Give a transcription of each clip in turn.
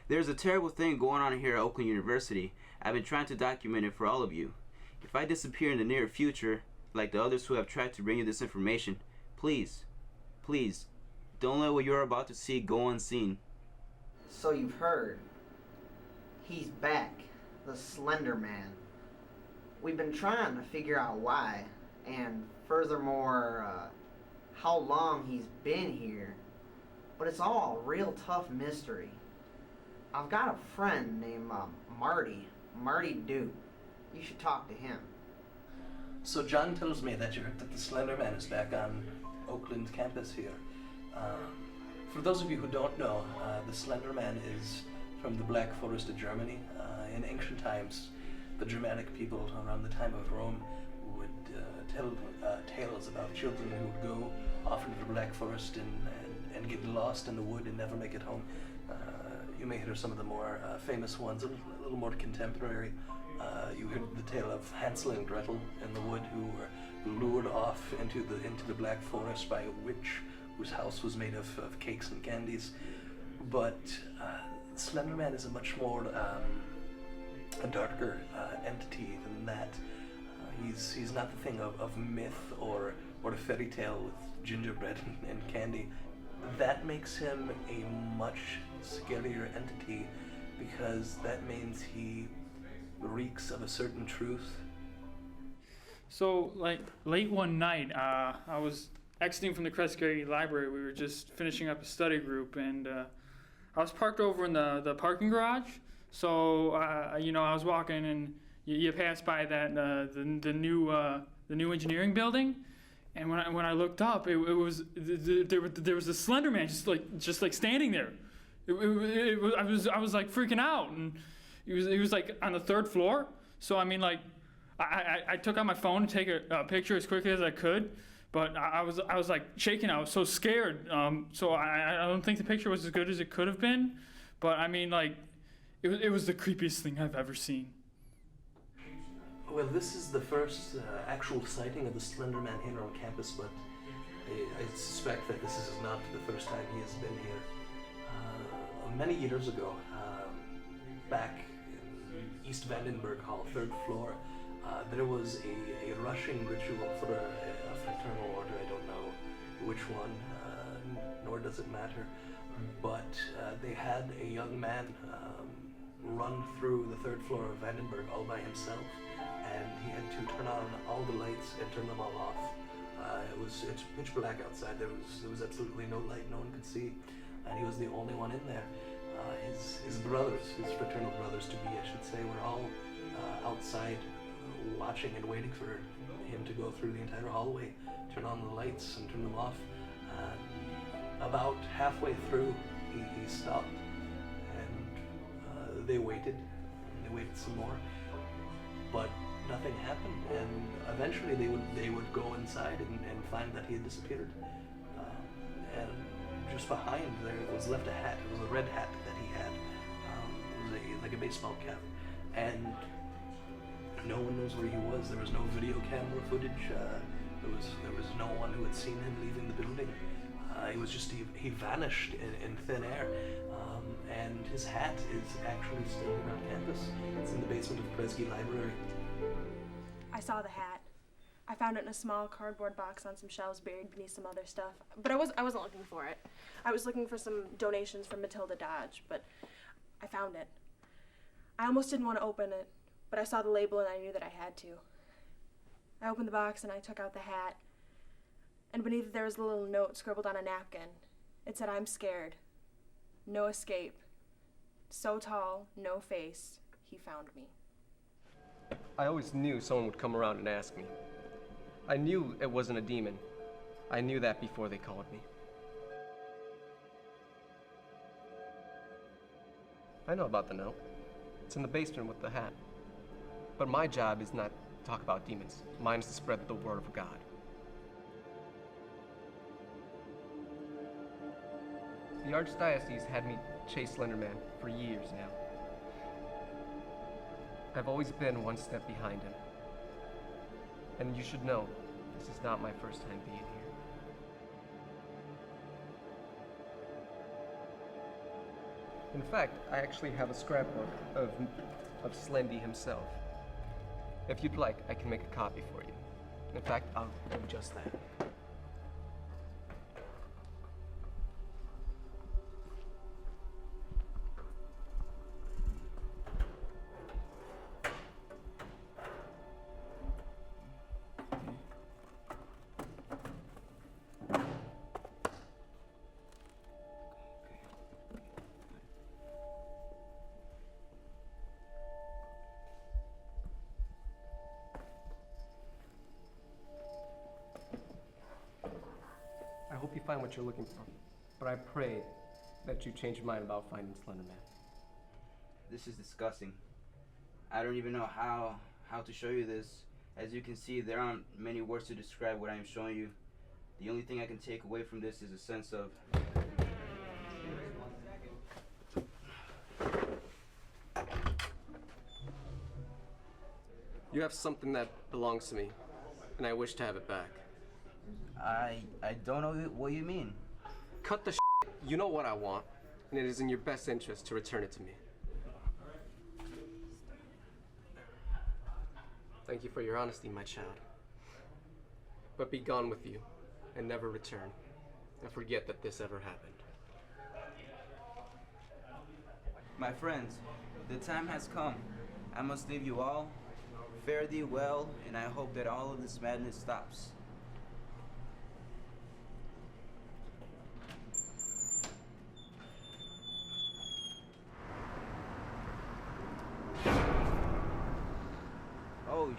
There's a terrible thing going on here at Oakland University. I've been trying to document it for all of you. If I disappear in the near future, like the others who have tried to bring you this information, please, please, don't let what you're about to see go unseen. So you've heard. He's back. The Slenderman. We've been trying to figure out why, and furthermore, how long he's been here. But it's all a real tough mystery. I've got a friend named Marty Duke. You should talk to him. So John tells me that you heard that the Slenderman is back on Oakland campus here. For those of you who don't know, the Slenderman is from the Black Forest of Germany. In ancient times, the Germanic people around the time of Rome would tell tales about children who would go off into the Black Forest and get lost in the wood and never make it home. You may hear some of the more famous ones, a little more contemporary. You heard the tale of Hansel and Gretel in the wood, who were lured off into the Black Forest by a witch whose house was made of cakes and candies. But Slenderman is a much more a darker entity than that. He's not the thing of myth or a fairy tale with gingerbread and candy. That makes him a much scarier entity, because that means he reeks of a certain truth. So, like, late one night, I was exiting from the Kresge Library. We were just finishing up a study group, and I was parked over in the parking garage. So, I was walking, and you pass by that the new engineering building. And when I looked up, there was a Slenderman just like standing there. I was like freaking out, and he was like on the third floor. So I mean, like, I took out my phone to take a picture as quickly as I could, but I was like shaking. I was so scared. So I don't think the picture was as good as it could have been, but I mean, like, it was the creepiest thing I've ever seen. Well, this is the first actual sighting of the Slenderman here on campus, but I suspect that this is not the first time he has been here. Many years ago, back in East Vandenberg Hall, third floor, there was a rushing ritual for a fraternal order. I don't know which one, nor does it matter, but they had a young man run through the third floor of Vandenberg all by himself, and he had to turn on all the lights and turn them all off. It's pitch black outside. There was absolutely no light. No one could see, and he was the only one in there. His brothers, his fraternal brothers to be, I should say, were all outside watching and waiting for him to go through the entire hallway, turn on the lights and turn them off. About halfway through, he stopped, and they waited. And they waited some more, but nothing happened. And eventually, they would go inside and find that he had disappeared. And just behind there was left a hat. It was a red hat that he had. It was like a baseball cap, and no one knows where he was. There was no video camera footage. There was no one who had seen him leaving the building. It was just he vanished in thin air, and his hat is actually still here on campus. It's in the basement of the Kresge Library. I saw the hat. I found it in a small cardboard box on some shelves buried beneath some other stuff. But I wasn't looking for it. I was looking for some donations from Matilda Dodge, but I found it. I almost didn't want to open it, but I saw the label and I knew that I had to. I opened the box and I took out the hat, and beneath it there was a little note scribbled on a napkin. It said, "I'm scared. No escape. So tall, no face. He found me." I always knew someone would come around and ask me. I knew it wasn't a demon. I knew that before they called me. I know about the note. It's in the basement with the hat. But my job is not to talk about demons. Mine is to spread the word of God. The Archdiocese had me chase Slenderman for years now. I've always been one step behind him. And you should know, this is not my first time being here. Well, In fact, I actually have a scrapbook of Slendy himself. If you'd like, I can make a copy for you. In fact, I'll do just that. I hope you find what you're looking for, but I pray that you change your mind about finding Slenderman. This is disgusting. I don't even know how to show you this. As you can see, there aren't many words to describe what I am showing you. The only thing I can take away from this is a sense of... You have something that belongs to me, and I wish to have it back. I don't know what you mean. Cut the shit. You know what I want, and it is in your best interest to return it to me. Thank you for your honesty, my child. But be gone with you, and never return, and forget that this ever happened. My friends, the time has come. I must leave you all. Fare thee well, and I hope that all of this madness stops. Oh,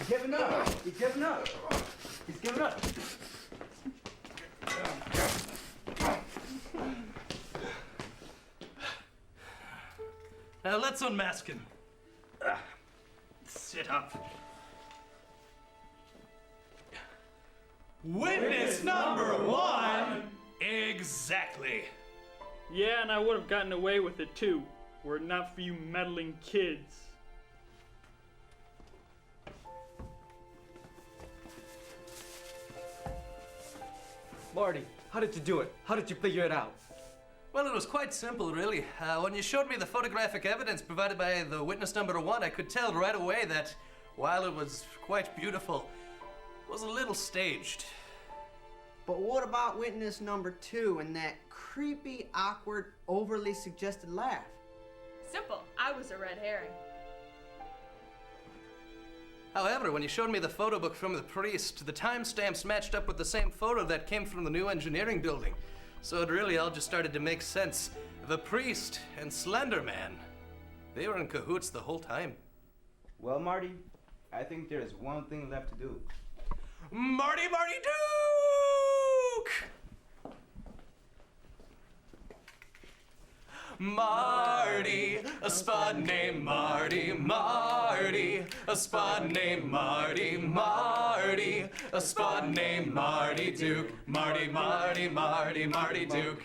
He's giving up. He's giving up. He's giving up. Now let's unmask him. Sit up. Witness number one! Exactly. Yeah, and I would have gotten away with it too, were it not for you meddling kids. Marty, how did you do it? How did you figure it out? Well, it was quite simple, really. When you showed me the photographic evidence provided by the witness number one, I could tell right away that, while it was quite beautiful, it was a little staged. But what about witness number 2 and that creepy, awkward, overly suggested laugh? Simple. I was a red herring. However, when you showed me the photo book from the priest, the timestamps matched up with the same photo that came from the new engineering building. So it really all just started to make sense. The priest and Slenderman, they were in cahoots the whole time. Well, Marty, I think there's one thing left to do. Marty Duke! Marty, a spud named Marty, a spud named Marty, a spud named Marty Duke, Marty Duke.